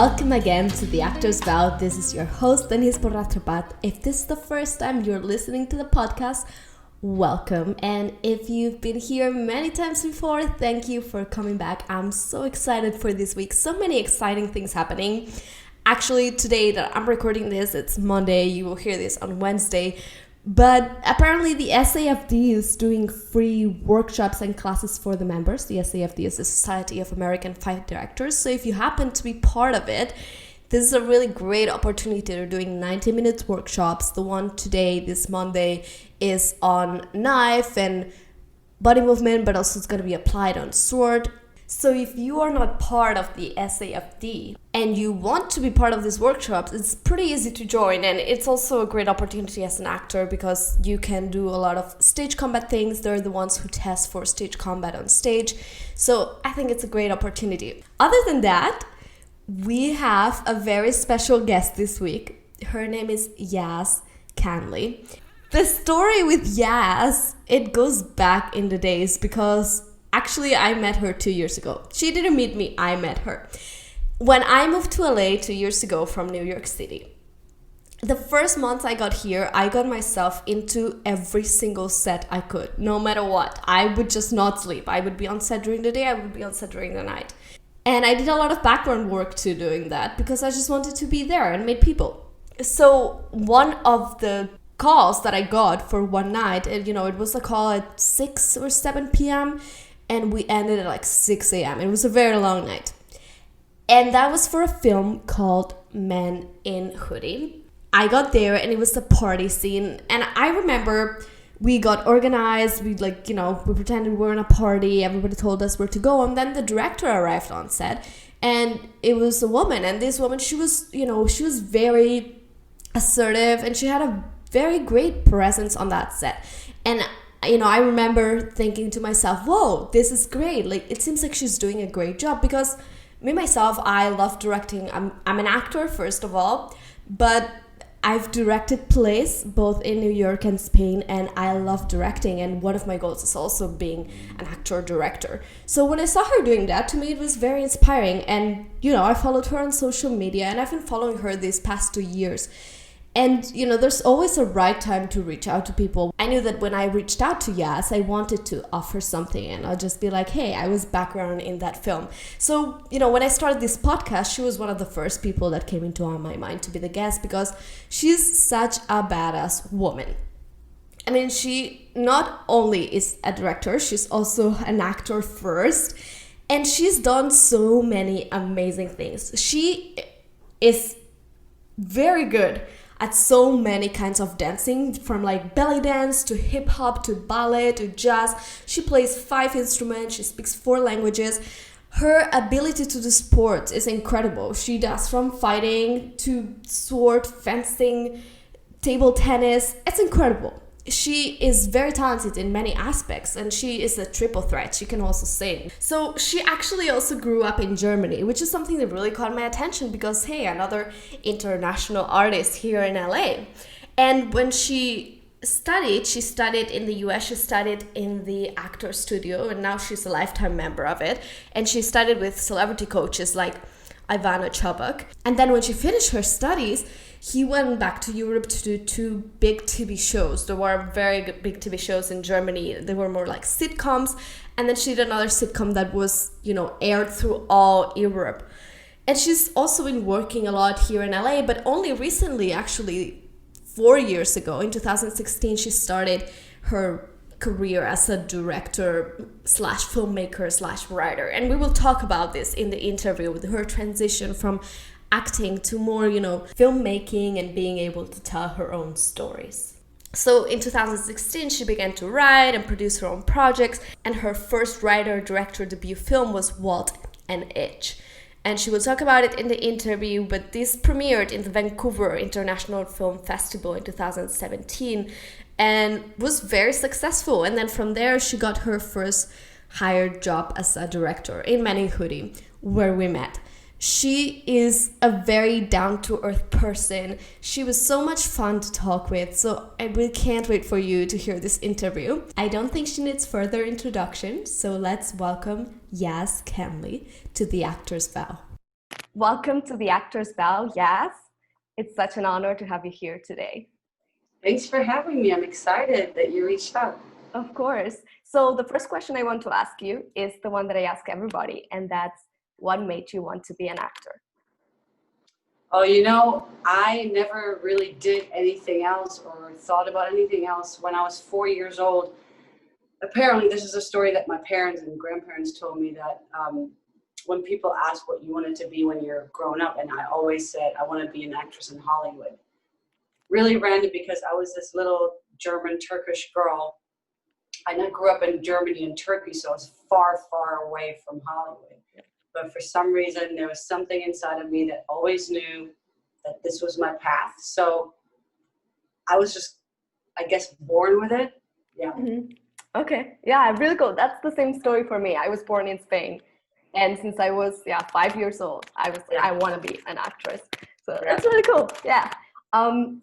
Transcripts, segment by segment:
Welcome again to The Actor's Vow. This is your host, Denise Borratrapat. If this is the first time you're listening to the podcast, welcome. And if you've been here many times before, thank you for coming back. I'm so excited for this week. So many exciting things happening. Actually, today that I'm recording this, it's Monday. You will hear this on Wednesday. But apparently the SAFD is doing free workshops and classes for the members. The SAFD is the Society of American Film Directors. So if you happen to be part of it, this is a really great opportunity. They're doing 90-minute workshops. The one today, this Monday, is on knife and body movement, but also it's going to be applied on sword. So if you are not part of the SAFD and you want to be part of these workshops, it's pretty easy to join, and it's also a great opportunity as an actor because you can do a lot of stage combat things. They're the ones who test for stage combat on stage. So I think it's a great opportunity. Other than that, we have a very special guest this week. Her name is Yazs Canli. The story with Yazs, it goes back in the days because actually, I met her 2 years ago. She didn't meet me, I met her. When I moved to LA 2 years ago from New York City, the first month I got here, I got myself into every single set I could, no matter what. I would just not sleep. I would be on set during the day, I would be on set during the night. And I did a lot of background work too doing that because I just wanted to be there and meet people. So one of the calls that I got for one night, it was a call at 6 or 7 p.m., and we ended at like 6 a.m. It was a very long night. And that was for a film called Men in Hoodie. I got there and it was a party scene. And I remember we got organized. We pretended we were in a party. Everybody told us where to go. And then the director arrived on set. And it was a woman. And this woman, she was very assertive. And she had a very great presence on that set. And I remember thinking to myself, whoa, this is great. Like, it seems like she's doing a great job because myself, I love directing. I'm an actor, first of all, but I've directed plays both in New York and Spain, and I love directing. And one of my goals is also being an actor-director. So when I saw her doing that, to me, it was very inspiring. And, I followed her on social media, and I've been following her these past 2 years. And, there's always a right time to reach out to people. I knew that when I reached out to Yazs, I wanted to offer something. And I'll just be like, hey, I was background in that film. So, when I started this podcast, she was one of the first people that came into my mind to be the guest because she's such a badass woman. I mean, she not only is a director, she's also an actor first. And she's done so many amazing things. She is very good at so many kinds of dancing, from like belly dance to hip hop to ballet to jazz. She plays 5 instruments, she speaks 4 languages. Her ability to do sports is incredible. She does from fighting to sword, fencing, table tennis. It's incredible. She is very talented in many aspects, and she is a triple threat. She can also sing. So she actually also grew up in Germany, which is something that really caught my attention because, hey, another international artist here in LA. And when she studied in the US, she studied in the actor studio, and now she's a lifetime member of it. And she studied with celebrity coaches like Ivana Chubbuck. And then when she finished her studies, he went back to Europe to do 2 big TV shows. There were very big TV shows in Germany. They were more like sitcoms. And then she did another sitcom that was, aired through all Europe. And she's also been working a lot here in LA, but only recently, actually 4 years ago, in 2016, she started her career as a director / filmmaker / writer. And we will talk about this in the interview with her transition from acting to more, filmmaking and being able to tell her own stories. So in 2016, she began to write and produce her own projects, and her first writer-director debut film was Walt and Itch. And she will talk about it in the interview, but this premiered in the Vancouver International Film Festival in 2017 and was very successful. And then from there, she got her first hired job as a director in Men in Hoodie, where we met. She is a very down-to-earth person. She was so much fun to talk with, so I really can't wait for you to hear this interview. I don't think she needs further introduction, so let's welcome Yazs Canli to The Actor's Vow. Welcome to the Actors Bell, Yazs. It's such an honor to have you here today. Thanks for having me. I'm excited that you reached out. Of course. So the first question I want to ask you is the one that I ask everybody, and that's what made you want to be an actor? Oh, I never really did anything else or thought about anything else when I was 4 years old. Apparently, this is a story that my parents and grandparents told me that when people ask what you wanted to be when you're grown up, and I always said, I want to be an actress in Hollywood. Really random because I was this little German Turkish girl. I grew up in Germany and Turkey, so I was far, far away from Hollywood. But for some reason, there was something inside of me that always knew that this was my path. So I was just, I guess, born with it. Yeah. Mm-hmm. Okay. Yeah, really cool. That's the same story for me. I was born in Spain. And since I was 5 years old, I was like, I want to be an actress. So that's really cool. Yeah.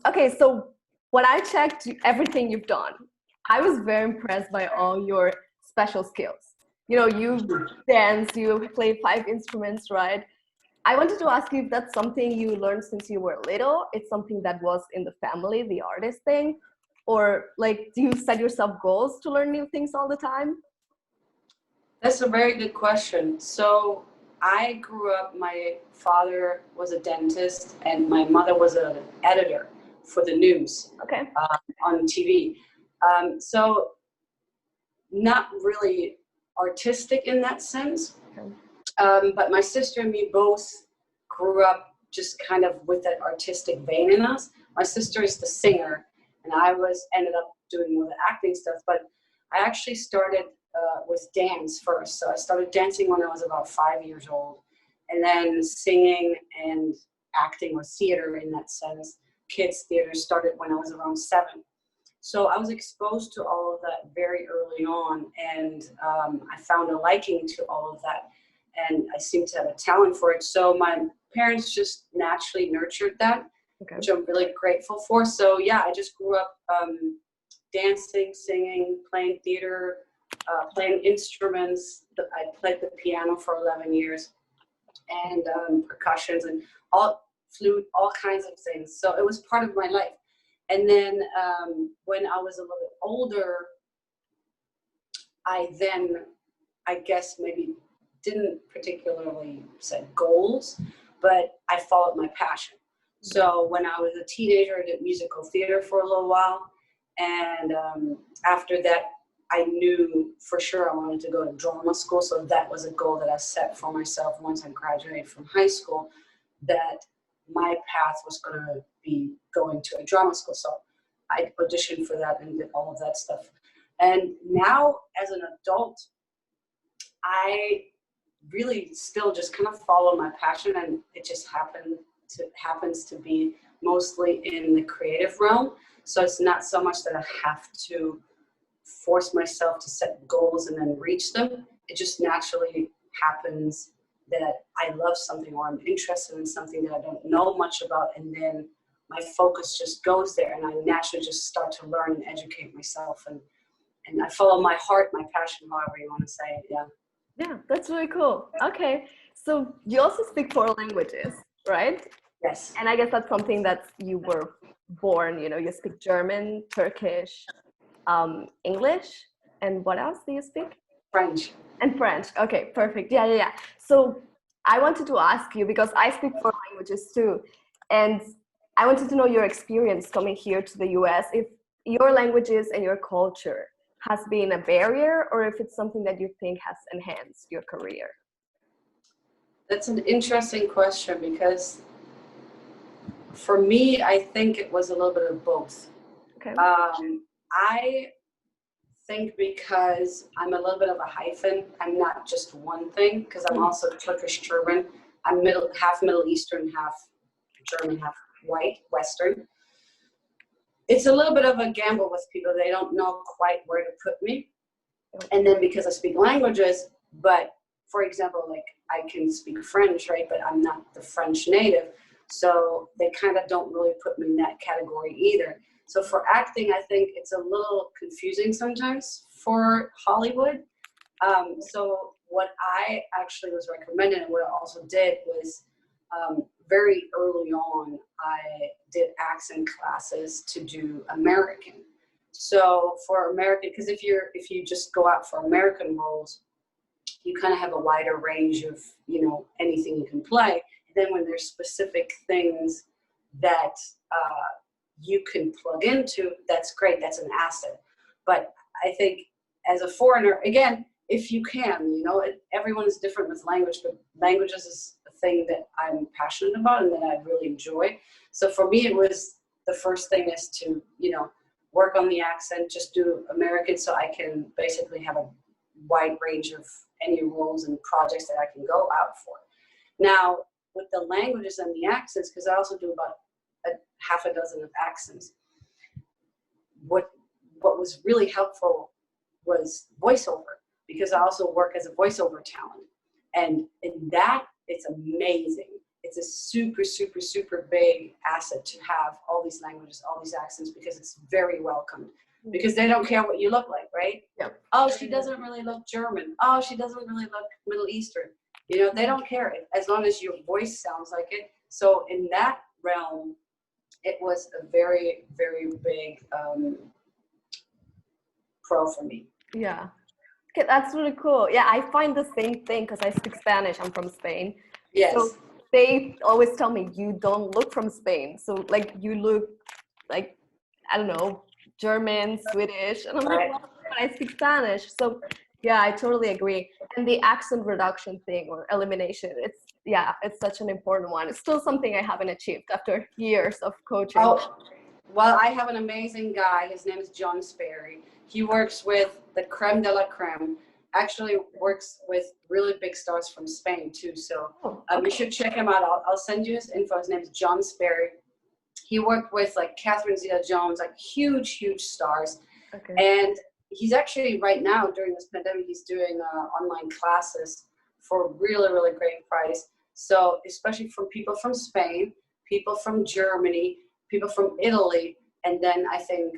Okay, so when I checked everything you've done, I was very impressed by all your special skills. You dance, you play 5 instruments, right? I wanted to ask you if that's something you learned since you were little. It's something that was in the family, the artist thing, or like, do you set yourself goals to learn new things all the time? That's a very good question. So I grew up, my father was a dentist and my mother was an editor for the news Okay. on TV. So not really artistic in that sense. Okay. But my sister and me both grew up just kind of with that artistic vein in us. My sister is the singer, and I ended up doing more of the acting stuff. But I actually started with dance first. So I started dancing when I was about 5 years old, and then singing and acting or theater in that sense. Kids theater started when I was around 7. So I was exposed to all of that very early on, and I found a liking to all of that, and I seem to have a talent for it. So my parents just naturally nurtured that, Okay. which I'm really grateful for. So yeah, I just grew up dancing, singing, playing theater, playing instruments. I played the piano for 11 years, and percussions and all flute, all kinds of things. So it was part of my life. And then when I was a little bit older, I guess maybe didn't particularly set goals, but I followed my passion. So when I was a teenager, I did musical theater for a little while. And after that, I knew for sure I wanted to go to drama school. So that was a goal that I set for myself once I graduated from high school, that my path was going to be going to a drama school. So I auditioned for that and did all of that stuff. And now as an adult, I really still just kind of follow my passion, and it just happens to be mostly in the creative realm. So it's not so much that I have to force myself to set goals and then reach them. It just naturally happens that I love something or I'm interested in something that I don't know much about, and then my focus just goes there, and I naturally just start to learn and educate myself, and I follow my heart, my passion, however you want to say it. Yeah. Yeah, that's really cool. Okay, so you also speak 4 languages, right? Yes. And I guess that's something that you were born, you speak German, Turkish, English, and what else do you speak? French. And French. Okay, perfect. Yeah. So I wanted to ask you, because I speak 4 languages too, and I wanted to know your experience coming here to the US, if your languages and your culture has been a barrier, or if it's something that you think has enhanced your career. That's an interesting question, because for me, I think it was a little bit of both. Okay. I think because I'm a little bit of a hyphen, I'm not just one thing, because I'm also Turkish German. I'm half Middle Eastern, half German, half white, Western. It's a little bit of a gamble with people. They don't know quite where to put me. And then because I speak languages, but for example, like I can speak French, right? But I'm not the French native. So they kind of don't really put me in that category either. So for acting, I think it's a little confusing sometimes for Hollywood. So what I actually was recommended, and what I also did, was very early on, I did accent classes to do American. So for American, because if you just go out for American roles, you kind of have a wider range of, anything you can play. And then when there's specific things that you can plug into, that's great. That's an asset. But I think as a foreigner, again, if you can, everyone is different with language, but languages is a thing that I'm passionate about and that I really enjoy. So for me, it was the first thing is to, work on the accent, just do American so I can basically have a wide range of any roles and projects that I can go out for. Now, with the languages and the accents, because I also do about half a dozen of accents, what was really helpful was voiceover, because I also work as a voiceover talent. And in that, it's amazing. It's a super, super, super big asset to have all these languages, all these accents, because it's very welcomed. Because they don't care what you look like, right? Yep. Oh, she doesn't really look German. Oh, she doesn't really look Middle Eastern. They don't care as long as your voice sounds like it. So in that realm, it was a very, very big pro for me. Yeah. Okay, that's really cool. Yeah, I find the same thing because I speak Spanish. I'm from Spain. Yes. So they always tell me, you don't look from Spain. So like you look like, I don't know, German, Swedish. And I'm like, well, but I speak Spanish. So yeah, I totally agree. And the accent reduction thing or elimination, it's such an important one. It's still something I haven't achieved after years of coaching. Oh, well, I have an amazing guy. His name is John Sperry. He works with the creme de la creme. Actually works with really big stars from Spain too. So you should check him out. I'll send you his info. His name is John Sperry. He worked with like Catherine Zeta-Jones, like huge, huge stars. Okay. And he's actually right now during this pandemic, he's doing online classes for really, really great price. So especially from people from Spain, people from Germany, people from Italy, and then I think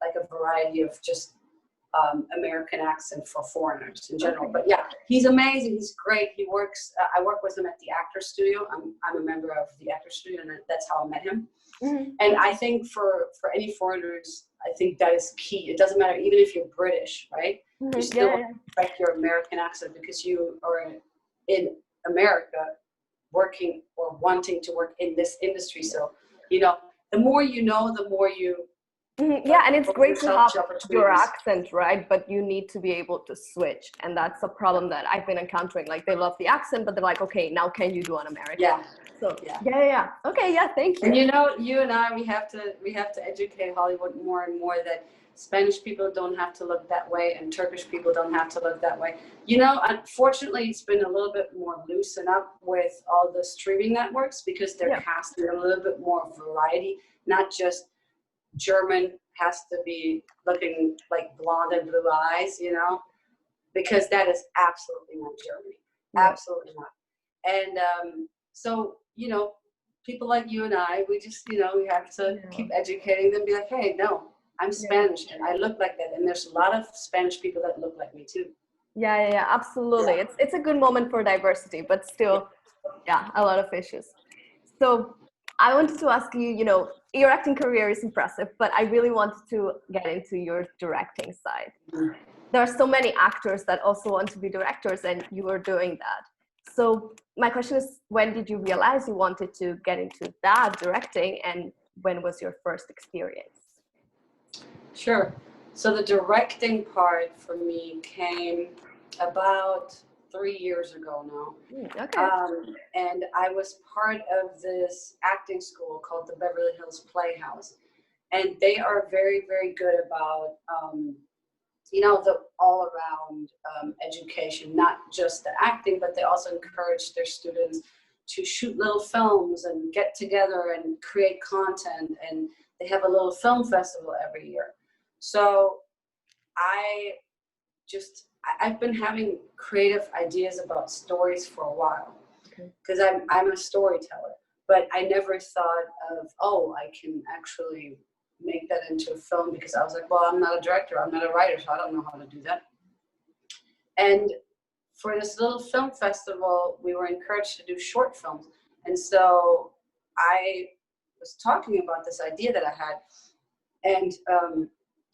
like a variety of just American accent for foreigners in general. Okay. But yeah, he's amazing. He's great. He works. I work with him at the Actor Studio. I'm a member of the Actor Studio, and that's how I met him. Mm-hmm. And I think for any foreigners, I think that is key. It doesn't matter, even if you're British, right? Mm-hmm. You still respect your American accent because you are in America working or wanting to work in this industry. So, the more you know, the more you yeah, and it's great to have your accent, right? But you need to be able to switch, and that's a problem that I've been encountering. Like they love the accent, but they're like, okay, now can you do an American? Yeah. So yeah. Okay, yeah, thank you. And you and I, we have to educate Hollywood more and more that Spanish people don't have to look that way, and Turkish people don't have to look that way. Unfortunately, it's been a little bit more loosened up with all the streaming networks because they're casting a little bit more variety, not just German has to be looking like blonde and blue eyes, because that is absolutely not Germany. Absolutely not. And so, people like you and I, we just, we have to keep educating them, be like, hey, no, I'm Spanish and I look like that. And there's a lot of Spanish people that look like me too. Yeah, absolutely. Yeah. It's a good moment for diversity, but still, a lot of issues. So I wanted to ask you, your acting career is impressive, but I really wanted to get into your directing side. Mm-hmm. There are so many actors that also want to be directors, and you are doing that. So my question is, when did you realize you wanted to get into that directing, and when was your first experience? Sure. So the directing part for me came about 3 years ago now. Okay. And I was part of this acting school called the Beverly Hills Playhouse. And they are very, very good about, the all around education, not just the acting, but they also encourage their students to shoot little films and get together and create content. And they have a little film festival every year. So I've been having creative ideas about stories for a while because I'm a storyteller, but I never thought of, I can actually make that into a film, because I was like, well, I'm not a director, I'm not a writer, so I don't know how to do that. And for this little film festival, we were encouraged to do short films. And so I was talking about this idea that I had, and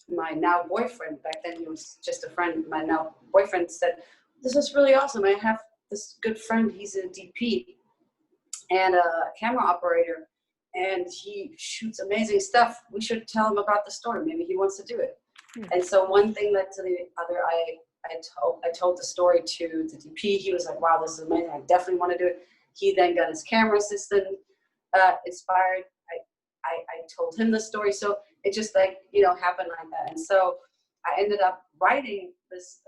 my now boyfriend, back then he was just a friend, my now boyfriend said, this is really awesome. I have this good friend, he's a DP and a camera operator, and he shoots amazing stuff. We should tell him about the story. Maybe he wants to do it. And so one thing led to the other. I told the story to the DP. He was like, wow, this is amazing. I definitely want to do it. He then got his camera assistant inspired. I told him the story. So it just happened like that. And so I ended up writing this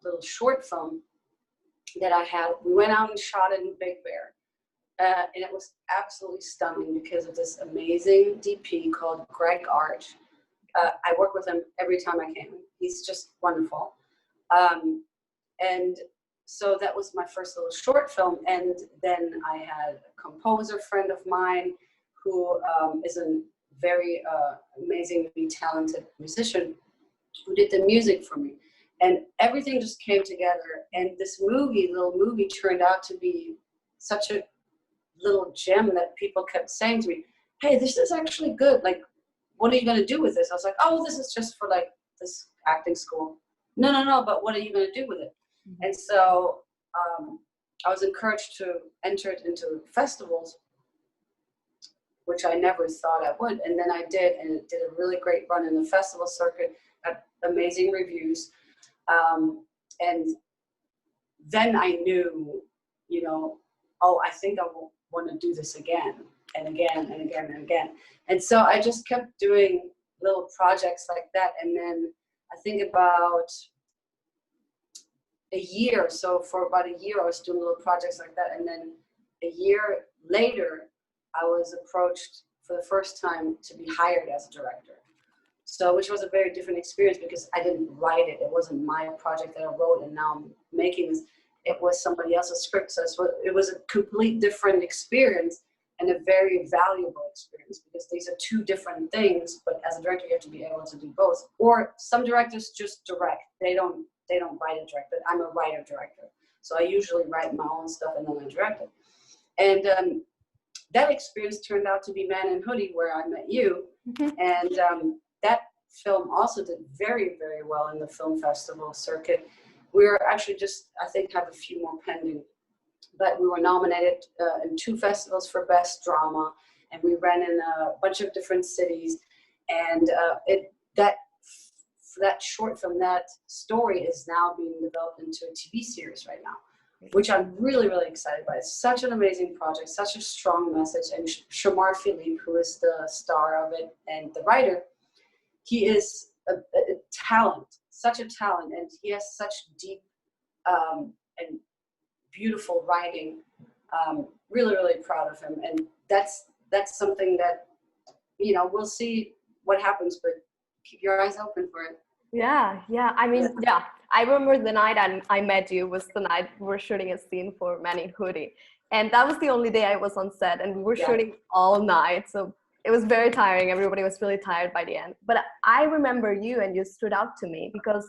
little short film that I had. We went out and shot it in Big Bear. And it was absolutely stunning because of this amazing DP called Greg Arch. I work with him every time I can. He's just wonderful. And so that was my first little short film. And then I had a composer friend of mine who is a very amazingly talented musician who did the music for me. And everything just came together. And this little movie turned out to be such a little gem that people kept saying to me, hey, this is actually good. Like, what are you going to do with this? I was like, oh, this is just for like this acting school. No, but what are you going to do with it? Mm-hmm. And so I was encouraged to enter it into festivals, which I never thought I would. And then I did, and it did a really great run in the festival circuit, got amazing reviews. And then I knew, oh, I think I will want to do this again and again and again and again. And so I just kept doing little projects like that. And then I think about a year, so for about a year I was doing little projects like that. And then a year later, I was approached for the first time to be hired as a director. So, which was a very different experience because I didn't write it. It wasn't my project that I wrote, and now I'm making this. It was somebody else's script. So it was a complete different experience and a very valuable experience because these are two different things. But as a director, you have to be able to do both. Or some directors just direct. They don't write and direct, but I'm a writer-director. So I usually write my own stuff and then I direct it. And that experience turned out to be Man in Hoodie, where I met you. Mm-hmm. And that film also did very, very well in the film festival circuit. We were actually just, I think, have a few more pending, but we were nominated in 2 festivals for Best Drama, and we ran in a bunch of different cities. And that short film, that story is now being developed into a TV series right now, which I'm really, really excited by. It's such an amazing project, such a strong message. And Shamar Philippe, who is the star of it and the writer, he is a talent, such a talent, and he has such deep and beautiful writing. Really, really proud of him. And that's something that, we'll see what happens, but keep your eyes open for it. Yeah. I mean, yeah. I remember the night I met you was the night we were shooting a scene for Man in Hoodie. And that was the only day I was on set, and we were shooting all night. So it was very tiring. Everybody was really tired by the end. But I remember you, and you stood out to me because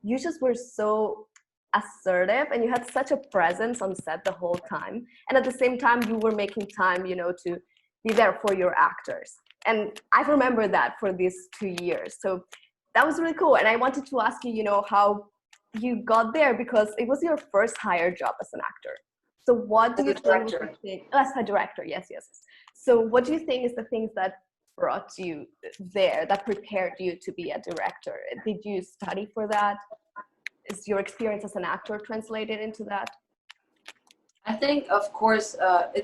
you just were so assertive and you had such a presence on set the whole time. And at the same time, you were making time, to be there for your actors. And I remember that for these 2 years. So that was really cool. And I wanted to ask you, how you got there, because it was your first hired job as an actor. So what do you think? As a director, yes. So what do you think is the things that brought you there, that prepared you to be a director? Did you study for that? Is your experience as an actor translated into that? I think, of course,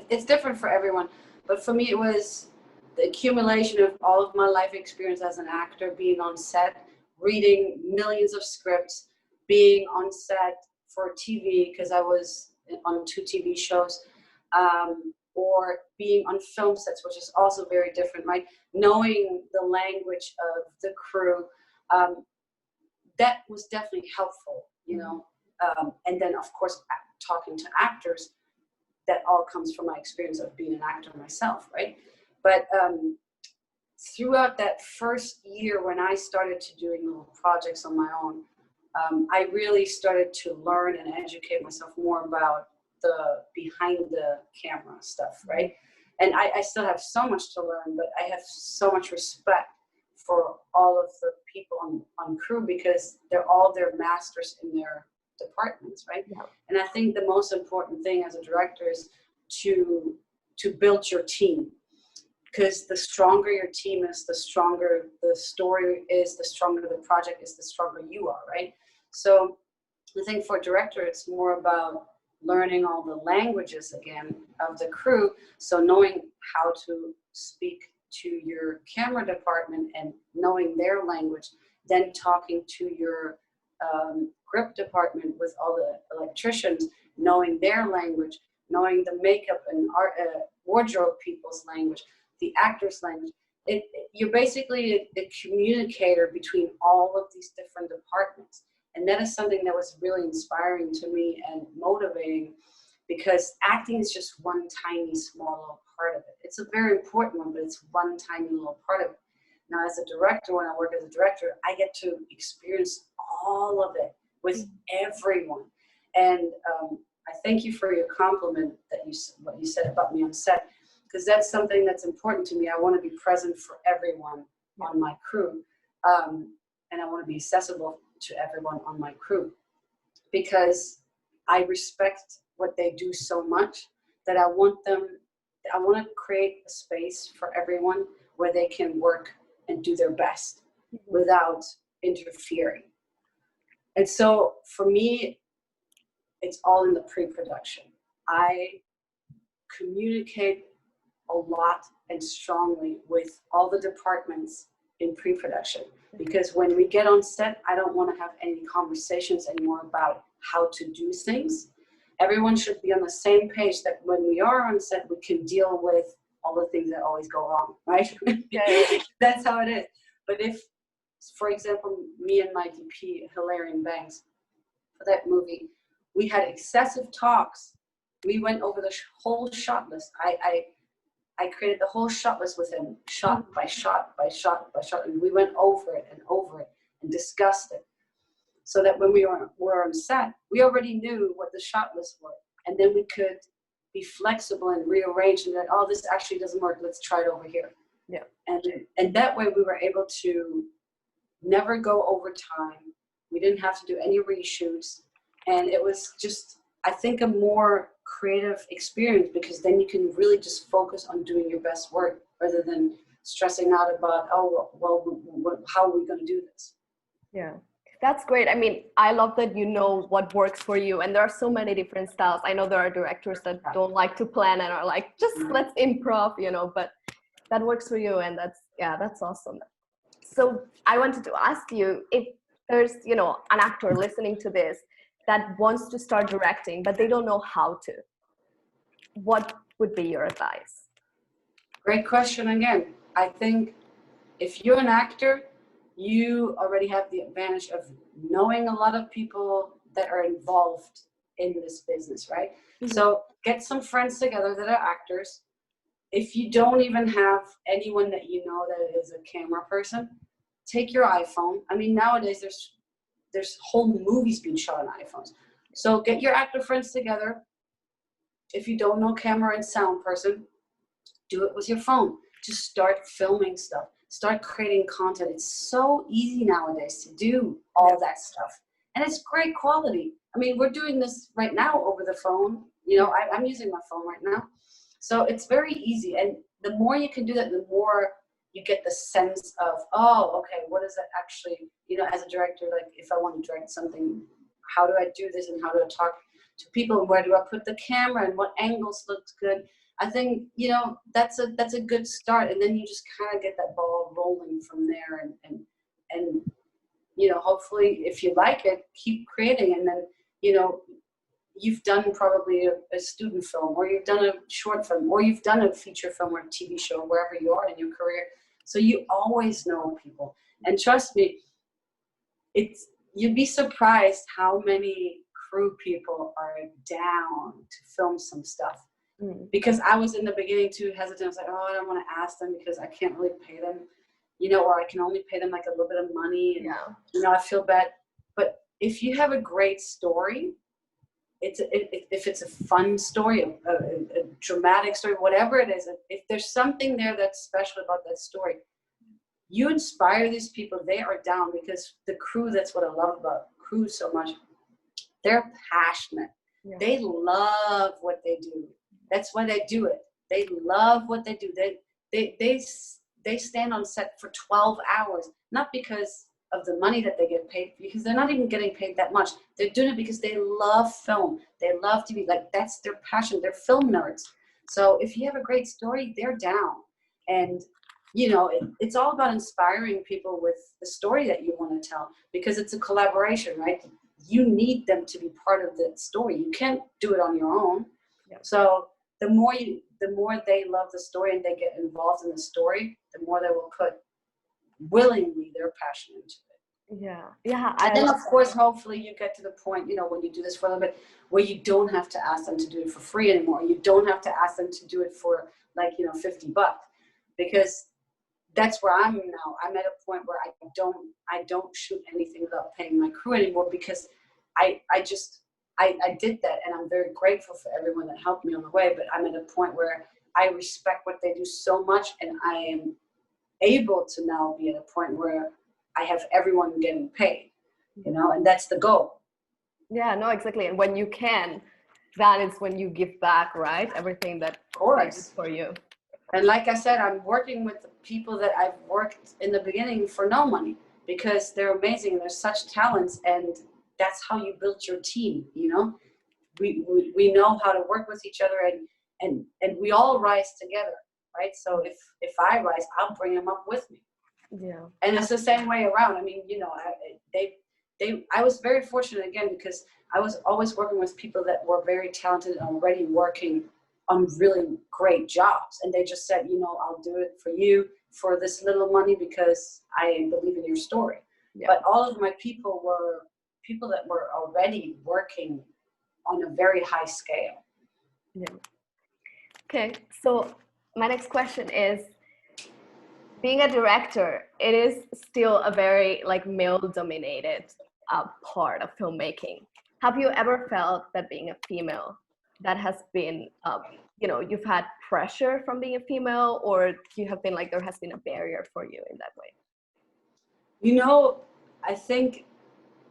it's different for everyone. But for me, it was the accumulation of all of my life experience as an actor, being on set, reading millions of scripts, being on set for TV, because I was on 2 TV shows, or being on film sets, which is also very different, right? Knowing the language of the crew, that was definitely helpful, and then, of course, talking to actors, that all comes from my experience of being an actor myself, right? But throughout that first year when I started to doing little projects on my own, I really started to learn and educate myself more about the behind the camera stuff, right? And I still have so much to learn, but I have so much respect for all of the people on crew, because they're masters in their departments, right? Yeah. And I think the most important thing as a director is to build your team, because the stronger your team is, the stronger the story is, the stronger the project is, the stronger you are, right? So I think for a director, it's more about learning all the languages again of the crew. So knowing how to speak to your camera department and knowing their language, then talking to your grip department with all the electricians, knowing their language, knowing the makeup and art, wardrobe people's language, the actors' language. You're basically a communicator between all of these different departments. And that is something that was really inspiring to me and motivating, because acting is just one tiny, small little part of it. It's a very important one, but it's one tiny little part of it. Now, as a director, when I work as a director, I get to experience all of it with everyone. And I thank you for your compliment that what you said about me on set, because that's something that's important to me. I want to be present for everyone on my crew, and I want to be accessible to everyone on my crew, because I respect what they do so much that I want to create a space for everyone where they can work and do their best without interfering. And so for me, it's all in the pre-production. I communicate a lot and strongly with all the departments in pre-production, because when we get on set, I don't want to have any conversations anymore about how to do things. Everyone should be on the same page, that when we are on set, we can deal with all the things that always go wrong, right? That's how it is. But if, for example, me and my DP, Hilarion Banks, for that movie, we had excessive talks. We went over the whole shot list. I created the whole shot list with him, shot by shot by shot by shot, and we went over it and discussed it, so that when we were on set, we already knew what the shot lists were, and then we could be flexible and rearrange, and that, oh, this actually doesn't work, let's try it over here. Yeah. And that way we were able to never go over time. We didn't have to do any reshoots, and it was just, I think, a more creative experience, because then you can really just focus on doing your best work rather than stressing out about, oh, well, how are we going to do this? Yeah, that's great. I mean, I love that you know what works for you, and there are so many different styles. I know there are directors that don't like to plan and are like, just let's improv, but that works for you, and that's awesome. So I wanted to ask you, if there's, an actor listening to this that wants to start directing, but they don't know how to, what would be your advice? Great question again. I think if you're an actor, you already have the advantage of knowing a lot of people that are involved in this business, right? Mm-hmm. So get some friends together that are actors. If you don't even have anyone that you know that is a camera person, take your iPhone. I mean, nowadays there's whole movies being shot on iPhones. So get your actor friends together. If you don't know camera and sound person, do it with your phone. Just start filming stuff. Start creating content. It's so easy nowadays to do all that stuff. And it's great quality. I mean, we're doing this right now over the phone. I'm using my phone right now. So it's very easy. And the more you can do that, the more you get the sense of, oh, okay, what is that actually, as a director, like if I want to direct something, how do I do this, and how do I talk to people, and where do I put the camera, and what angles looks good? I think, that's a good start. And then you just kind of get that ball rolling from there, and hopefully if you like it, keep creating. And then, you've done probably a student film, or you've done a short film, or you've done a feature film or a TV show, wherever you are in your career. So you always know people. And trust me, you'd be surprised how many crew people are down to film some stuff. Because I was in the beginning too hesitant. I was like, oh, I don't want to ask them because I can't really pay them, or I can only pay them like a little bit of money. And, I feel bad. But if you have a great story, if it's a fun story, a dramatic story, whatever it is, if there's something there that's special about that story, you inspire these people. They are down, because the crew, that's what I love about crew so much. They're passionate. Yeah. They love what they do. That's why they do it. They love what they do. They stand on set for 12 hours, not because of the money that they get paid, because they're not even getting paid that much. They're doing it because they love film. They love TV. Like, that's their passion. They're film nerds. So if you have a great story, they're down. And, you know, it's all about inspiring people with the story that you want to tell, because it's a collaboration, right? You need them to be part of the story. You can't do it on your own. Yeah. So the more they love the story and they get involved in the story, the more they will put willingly their passion into it. Yeah. And then, of course, hopefully you get to the point, you know, when you do this for a little bit, where you don't have to ask them to do it for free anymore. You don't have to ask them to do it for, like, you know, $50, because that's where I'm now. I'm at a point where I don't shoot anything without paying my crew anymore, because I did that, and I'm very grateful for everyone that helped me on the way. But I'm at a point where I respect what they do so much, and I am able to now be at a point where I have everyone getting paid, you know, and that's the goal. Yeah, no, exactly. And when you can, that is when you give back, right? Everything that is for you. And like I said, I'm working with the people that I've worked in the beginning for no money, because they're amazing. They're such talents, and that's how you build your team. You know, we know how to work with each other, and we all rise together, right? So if I rise, I'll bring them up with me. Yeah. And it's the same way around. I mean, you know, I was very fortunate, again, because I was always working with people that were very talented and already working on really great jobs, and they just said, you know, I'll do it for you for this little money because I believe in your story. Yeah. But all of my people were people that were already working on a very high scale. Yeah. Okay, so my next question is, being a director, it is still a very like male-dominated part of filmmaking. Have you ever felt that being a female, that has been, you know, you've had pressure from being a female, or you have been like, there has been a barrier for you in that way? You know, I think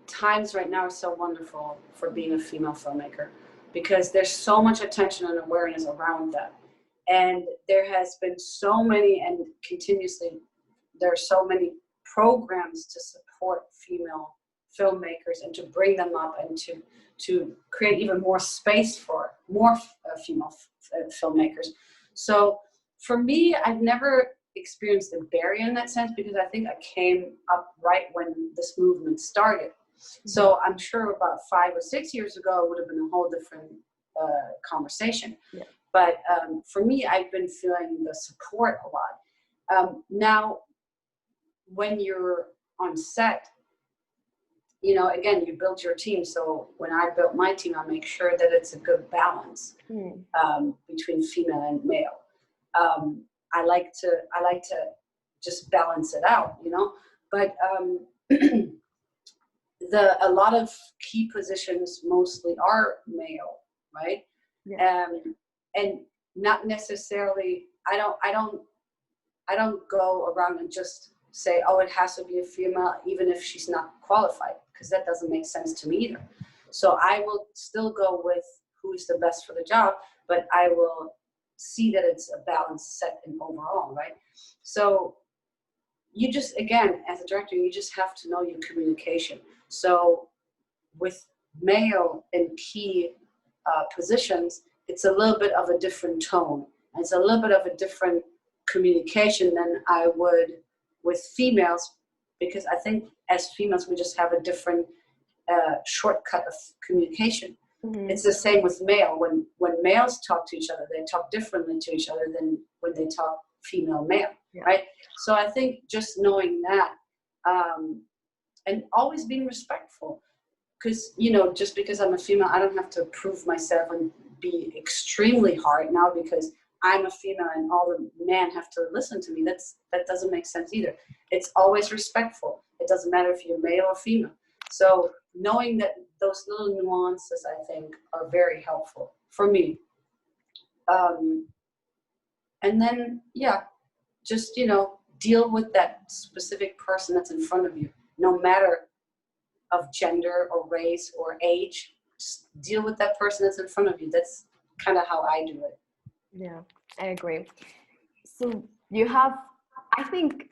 times right now are so wonderful for being a female filmmaker, because there's so much attention and awareness around that. And there has been so many, and continuously, there are so many programs to support female filmmakers and to bring them up and to create even more space for more female filmmakers. So for me, I've never experienced a barrier in that sense, because I think I came up right when this movement started. So I'm sure about 5 or 6 years ago, it would have been a whole different conversation. Yeah. But for me, I've been feeling the support a lot. Now, when you're on set, you know, again, you build your team. So when I built my team, I make sure that it's a good balance between female and male. I like to just balance it out, you know. But a lot of key positions mostly are male, right? Yeah. And not necessarily. I don't go around and just say, oh, it has to be a female, even if she's not qualified, because that doesn't make sense to me either. So I will still go with who's the best for the job, but I will see that it's a balanced set in overall, right? So you just, again, as a director, you just have to know your communication. So with male in key positions, it's a little bit of a different tone. And it's a little bit of a different communication than I would with females, because I think as females, we just have a different shortcut of communication. Mm-hmm. It's the same with male. When males talk to each other, they talk differently to each other than when they talk female-male, yeah. Right? So I think just knowing that, and always being respectful, because, you know, just because I'm a female, I don't have to prove myself and be extremely hard now because I'm a female and all the men have to listen to me. That doesn't make sense either. It's always respectful. It doesn't matter if you're male or female. So knowing that those little nuances, I think, are very helpful for me. And then, yeah, just, deal with that specific person that's in front of you, no matter of gender or race or age. Just deal with that person that's in front of you. That's kind of how I do it. Yeah, I agree. So I think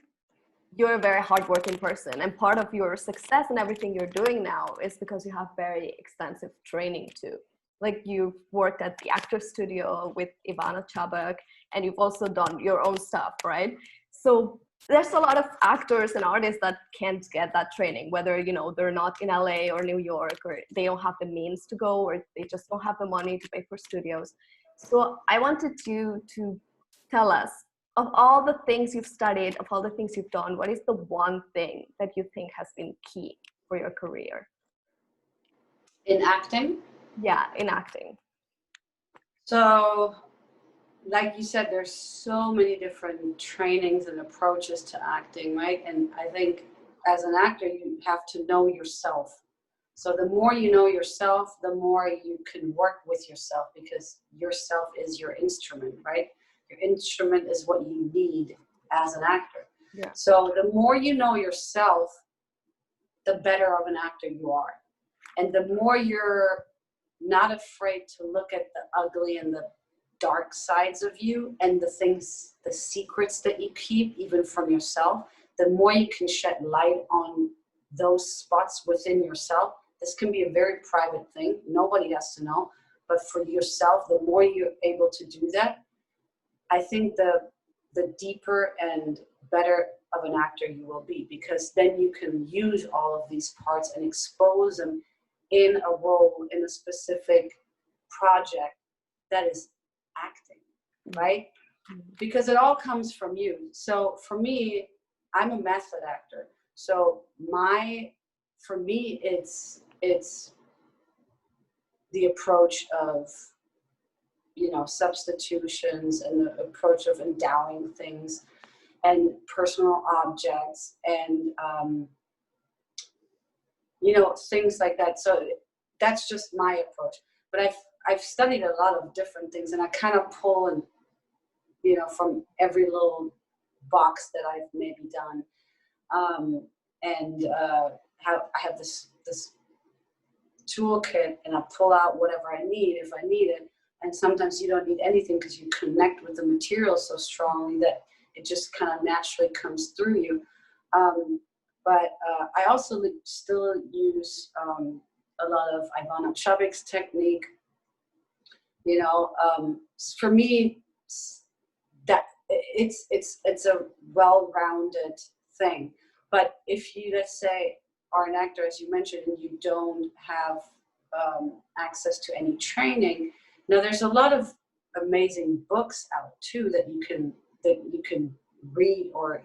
you're a very hardworking person, and part of your success and everything you're doing now is because you have very extensive training too. Like, you've worked at the actor studio with Ivana Chabak, and you've also done your own stuff, right? So there's a lot of actors and artists that can't get that training, whether, they're not in LA or New York, or they don't have the means to go, or they just don't have the money to pay for studios. So I wanted you to tell us, of all the things you've studied, of all the things you've done, what is the one thing that you think has been key for your career? In acting? Yeah, in acting. So, like you said, there's so many different trainings and approaches to acting, right? And I think as an actor, you have to know yourself. So the more you know yourself, the more you can work with yourself, because yourself is your instrument, right? Your instrument is what you need as an actor. Yeah. So the more you know yourself, the better of an actor you are. And the more you're not afraid to look at the ugly and the dark sides of you and the things, the secrets that you keep, even from yourself, the more you can shed light on those spots within yourself. This can be a very private thing. Nobody has to know. But for yourself, the more you're able to do that, I think the deeper and better of an actor you will be, because then you can use all of these parts and expose them in a role, in a specific project that is acting, right? Because it all comes from you. So for me, I'm a method actor. So for me, it's the approach of, substitutions, and the approach of endowing things and personal objects and, things like that. So that's just my approach. But I've studied a lot of different things, and I kind of pull and, from every little box that I've maybe done. I have this toolkit, and I pull out whatever I need if I need it. And sometimes you don't need anything because you connect with the material so strongly that it just kind of naturally comes through you. But I also still use a lot of Ivana Chabak's technique. For me, that it's a well-rounded thing. But if you, let's say, are an actor, as you mentioned, and you don't have access to any training, now there's a lot of amazing books out too that you can read, or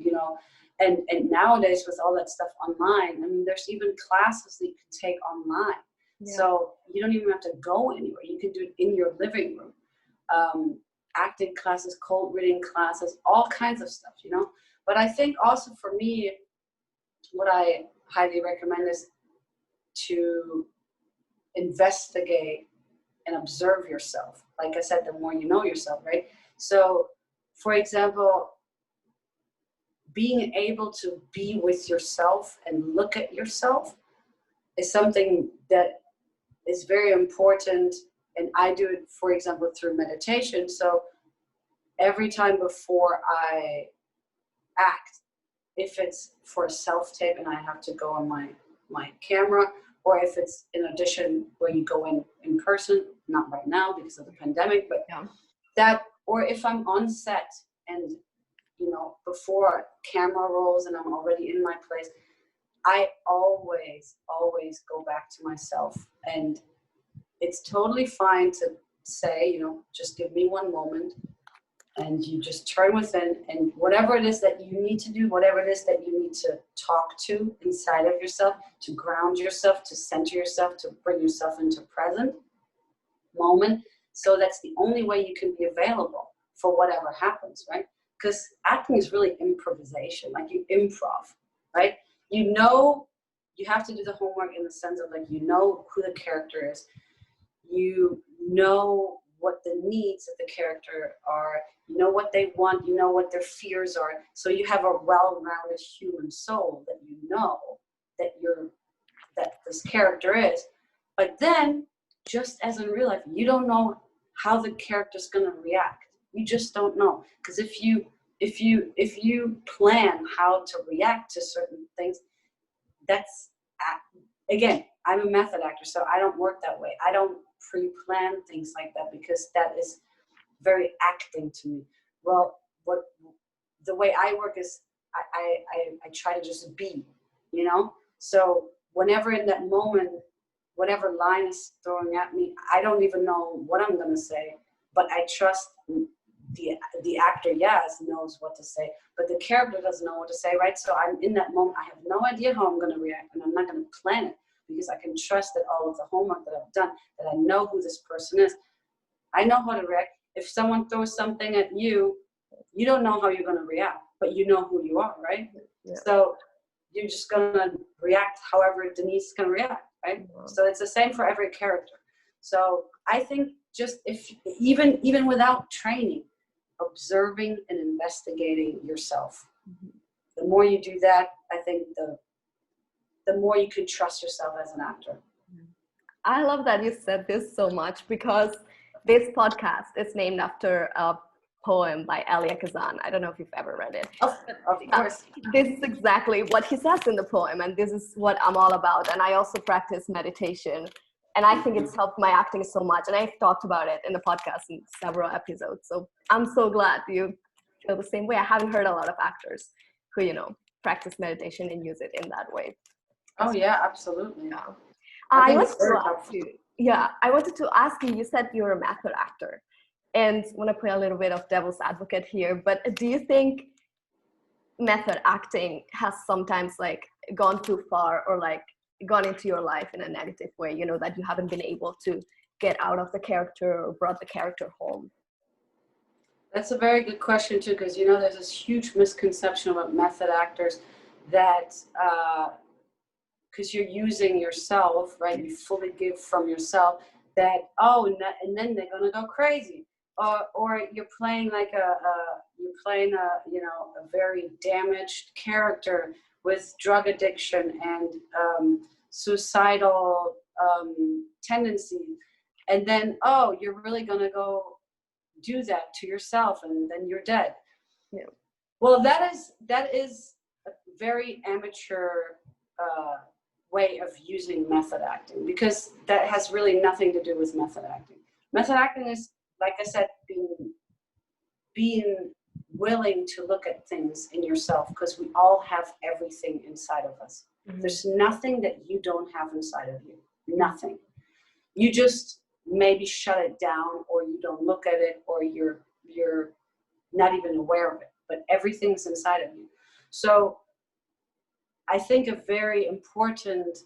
and nowadays with all that stuff online, I mean, there's even classes that you can take online. Yeah. So you don't even have to go anywhere. You can do it in your living room. Acting classes, cold reading classes, all kinds of stuff, But I think also for me, what I highly recommend is to investigate and observe yourself. Like I said, the more you know yourself, right? So, for example, being able to be with yourself and look at yourself is something that is very important. And I do it, for example, through meditation. So every time before I act, if it's for a self-tape and I have to go on my camera, or if it's an audition where you go in person, not right now because of the pandemic, but yeah. Or if I'm on set and, before camera rolls and I'm already in my place, I always go back to myself. And it's totally fine to say, just give me one moment, and you just turn within, and whatever it is that you need to do, whatever it is that you need to talk to inside of yourself, to ground yourself, to center yourself, to bring yourself into present moment. So that's the only way you can be available for whatever happens, right? Because acting is really improvisation, like you improv, right? You know you have to do the homework in the sense of like, you know who the character is, you know what the needs of the character are, you know what they want, you know what their fears are. So you have a well-rounded human soul that you know that this character is. But then, just as in real life, you don't know how the character's going to react. You just don't know, because if you plan how to react to certain things, that's, again, I'm a method actor, so I don't work that way. I don't pre-plan things like that, because that is very acting to me. Well, the way I work is I try to just be, you know. So whenever in that moment, whatever line is throwing at me, I don't even know what I'm gonna say, but I trust the actor Yazs knows what to say, but the character doesn't know what to say, right? So I'm in that moment, I have no idea how I'm gonna react, and I'm not gonna plan it, because I can trust that all of the homework that I've done, that I know who this person is. I know how to react. If someone throws something at you, you don't know how you're gonna react, but you know who you are, right? Yeah. So you're just gonna react however Denise can react, right? Wow. So it's the same for every character. So I think just if even without training, observing and investigating yourself. Mm-hmm. The more you do that, I think the more you can trust yourself as an actor. I love that you said this so much, because this podcast is named after a poem by Elia Kazan. I don't know if you've ever read it. Of course. This is exactly what he says in the poem, and this is what I'm all about. And I also practice meditation, and I think it's helped my acting so much. And I've talked about it in the podcast in several episodes. So I'm so glad you feel the same way. I haven't heard a lot of actors who, practice meditation and use it in that way. Oh yeah, absolutely. Yeah. I wanted to ask you, you said you're a method actor, and I want to play a little bit of devil's advocate here, but do you think method acting has sometimes gone too far, or gone into your life in a negative way, that you haven't been able to get out of the character or brought the character home? That's a very good question too, because there's this huge misconception about method actors that because you're using yourself, right? You fully give from yourself, that, and then they're gonna go crazy. Or you're playing a very damaged character with drug addiction and suicidal tendencies. And then, you're really gonna go do that to yourself, and then you're dead. Yeah. Well, that is a very amateur way of using method acting, because that has really nothing to do with method acting. Method acting is, like I said, being willing to look at things in yourself, because we all have everything inside of us. Mm-hmm. There's nothing that you don't have inside of you. Nothing. You just maybe shut it down, or you don't look at it, or you're not even aware of it, but everything's inside of you. So I think a very important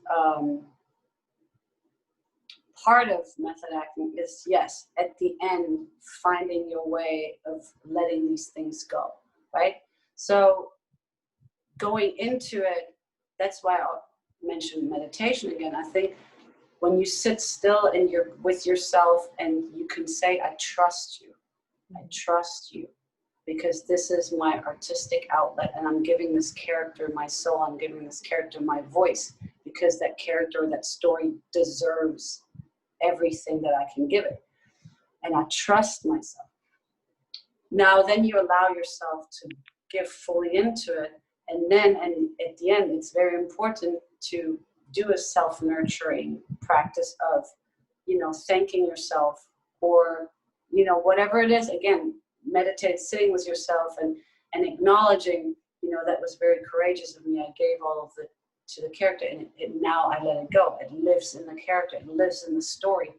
part of method acting is, yes, at the end, finding your way of letting these things go, right? So going into it, that's why I'll mention meditation again. I think when you sit still and you're with yourself and you can say, I trust you, because this is my artistic outlet, and I'm giving this character my soul, I'm giving this character my voice, because that character, that story deserves everything that I can give it. And I trust myself. Now, then you allow yourself to give fully into it. And at the end, it's very important to do a self-nurturing practice of, thanking yourself, or, whatever it is. Again, meditate, sitting with yourself and acknowledging, that was very courageous of me. I gave all of it to the character, and now I let it go. It lives in the character. It lives in the story,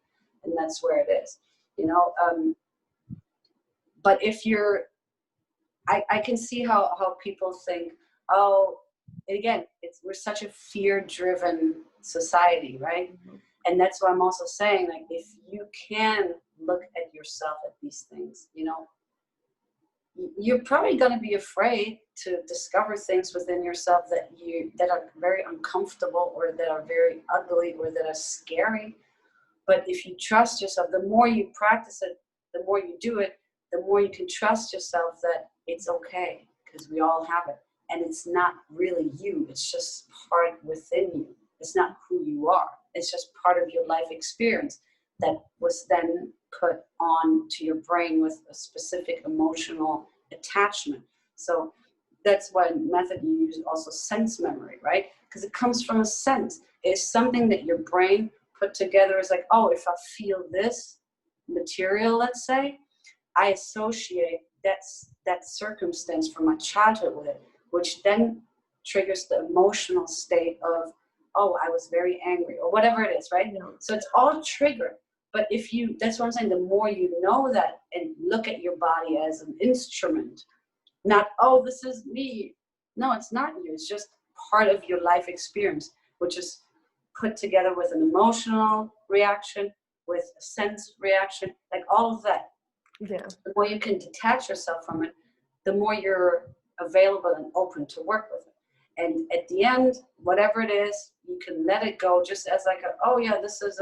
and that's where it is. But if I can see how people think, again, we're such a fear-driven society, right? Mm-hmm. And that's why I'm also saying, if you can look at yourself at these things, you're probably going to be afraid to discover things within yourself that are very uncomfortable, or that are very ugly, or that are scary. But if you trust yourself, the more you practice it, the more you do it, the more you can trust yourself that it's okay, because we all have it. And it's not really you. It's just part within you. It's not who you are. It's just part of your life experience that was then put on to your brain with a specific emotional attachment. So that's one method you use, also sense memory, right? Because it comes from a sense. It's something that your brain put together as like, oh, if I feel this material, let's say, I associate that circumstance from my childhood with it, which then triggers the emotional state of, oh, I was very angry, or whatever it is, right? Yeah. So it's all triggered. But that's what I'm saying, the more you know that and look at your body as an instrument, not, oh, this is me. No, it's not you. It's just part of your life experience, which is put together with an emotional reaction, with a sense reaction, like all of that. Yeah. The more you can detach yourself from it, the more you're available and open to work with it. And at the end, whatever it is, you can let it go, just as like, oh yeah, this is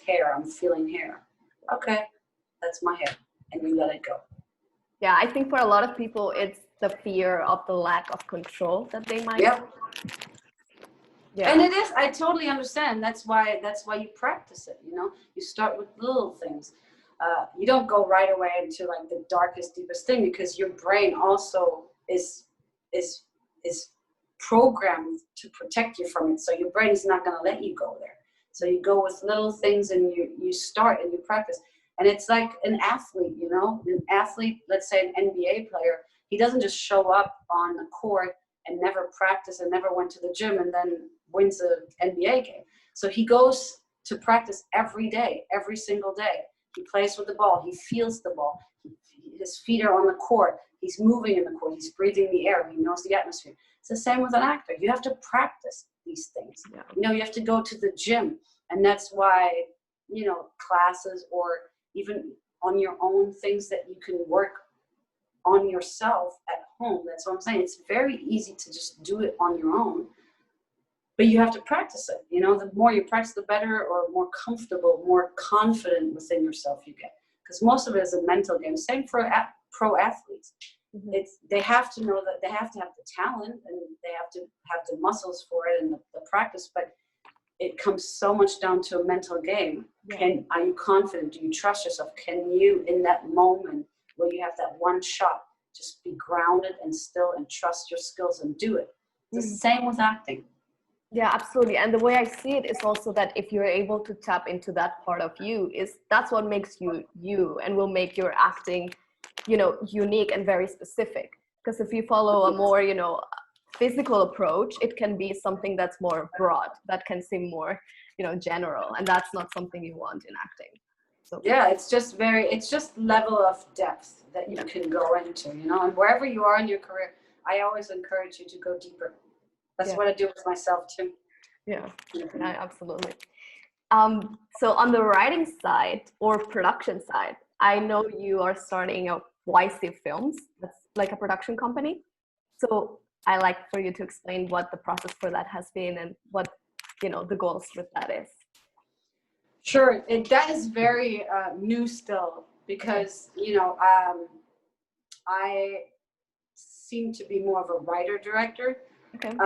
hair. I'm feeling hair. Okay, that's my hair, and you let it go. Yeah, I think for a lot of people, it's the fear of the lack of control that they might. Yeah. Yeah. And it is. I totally understand. That's why you practice it. You know, you start with little things. You don't go right away into like the darkest, deepest thing, because your brain also is programmed to protect you from it. So your brain is not going to let you go there. So you go with little things, and you start and you practice. And it's like an athlete, you know, let's say an NBA player, he doesn't just show up on the court and never practice and never went to the gym and then wins an NBA game. So he goes to practice every day, every single day. He plays with the ball. He feels the ball. His feet are on the court. He's moving in the court. He's breathing the air. He knows the atmosphere. It's the same with an actor. You have to practice these things. Yeah. You know, you have to go to the gym. And that's why, you know, classes, or even on your own, things that you can work on yourself at home. That's what I'm saying. It's very easy to just do it on your own, but you have to practice it. You know, the more you practice, the better, or more comfortable, more confident within yourself you get. Because most of it is a mental game. Same for pro athletes. Mm-hmm. They have to know that they have to have the talent, and they have to have the muscles for it, and the practice, but it comes so much down to a mental game. Yeah. Are you confident? Do you trust yourself? Can you, in that moment where you have that one shot, just be grounded and still and trust your skills and do it? It's the same with acting. Yeah, absolutely. And the way I see it is also that if you're able to tap into that part of you, that's what makes you you, and will make your acting, you know, unique and very specific. Because if you follow a more, you know, physical approach, it can be something that's more broad, that can seem more, you know, general, and that's not something you want in acting. So yeah, it's just level of depth that you can go into, you know, and wherever you are in your career, I always encourage you to go deeper. That's what I do with myself too. Yeah, absolutely. So on the writing side or production side, I know you are starting a YC Films. That's like a production company. So I like for you to explain what the process for that has been and what, you know, the goals with that is. Sure, that is very new still, because you know, I seem to be more of a writer director. Okay.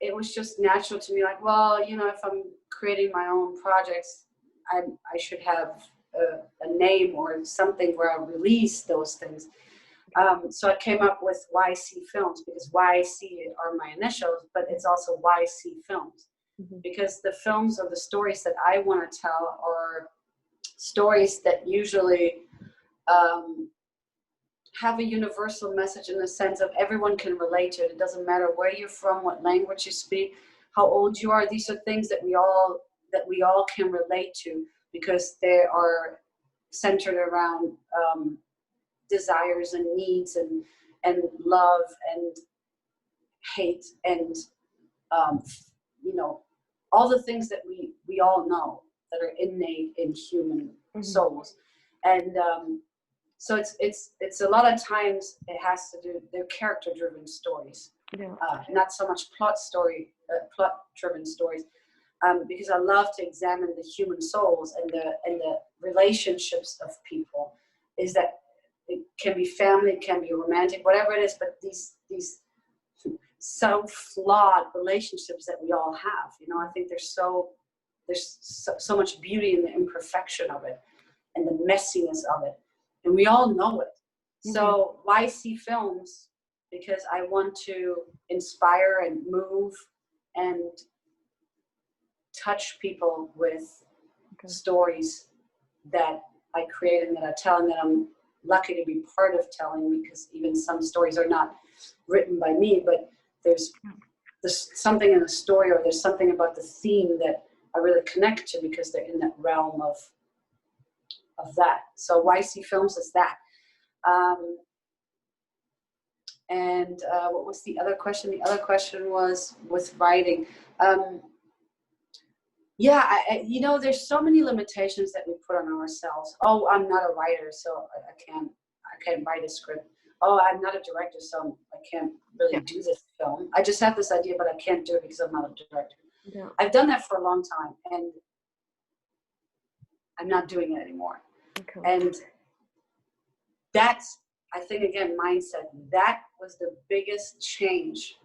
It was just natural to me, like, well, you know, if I'm creating my own projects, I should have a name or something where I release those things. So I came up with YC Films, because YC are my initials, but it's also YC Films, because the films or the stories that I want to tell are stories that usually have a universal message, in the sense of everyone can relate to it. It doesn't matter where you're from, what language you speak, how old you are. These are things that we all can relate to, because they are centered around desires and needs and love and hate and you know, all the things that we all know that are innate in human souls. And So it's a lot of times it has to do, they're character-driven stories, not so much plot-driven stories, because I love to examine the human souls and the relationships of people. Is that it can be family, it can be romantic, whatever it is, but these so flawed relationships that we all have. I think there's so much beauty in the imperfection of it and the messiness of it. And we all know it. Mm-hmm. So why see films? Because I want to inspire and move and touch people with stories that I create and that I tell, and that I'm lucky to be part of telling, because even some stories are not written by me, but there's something in the story, or there's something about the theme that I really connect to, because they're in that realm of that. So why see films as that? What was the other question? The other question was with writing. There's so many limitations that we put on ourselves. Oh, I'm not a writer, so I can't write a script. Oh, I'm not a director, so I can't really do this film. I just have this idea, but I can't do it because I'm not a director. Yeah. I've done that for a long time, and I'm not doing it anymore. Okay. And that's, I think, again, mindset. That was the biggest change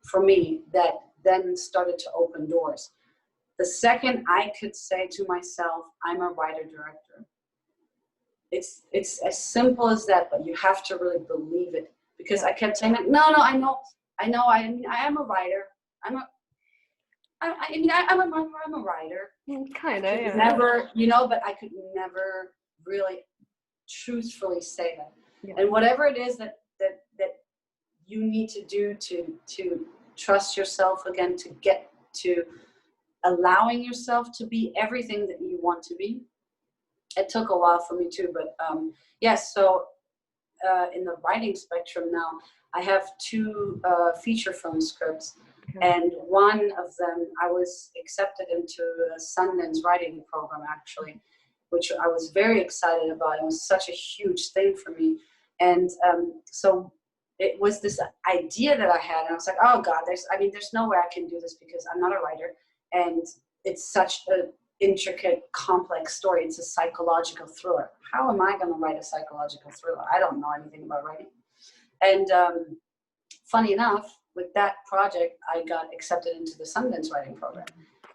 for me that then started to open doors. The second I could say to myself, I'm a writer-director, it's as simple as that, but you have to really believe it. Because I kept saying, no, I know, I am a writer. I'm a writer. Kind of, yeah. Never, but I could never really truthfully say that. Yeah. And whatever it is that you need to do to trust yourself again, to get to allowing yourself to be everything that you want to be. It took a while for me too, but yes. So in the writing spectrum now, I have 2 feature film scripts, and one of them I was accepted into a Sundance writing program, actually, which I was very excited about. It was such a huge thing for me, and so it was this idea that I had, and I was like, oh God, there's no way I can do this, because I'm not a writer, and it's such an intricate, complex story. It's a psychological thriller. How am I going to write a psychological thriller? I don't know anything about writing. And funny enough, with that project, I got accepted into the Sundance writing program.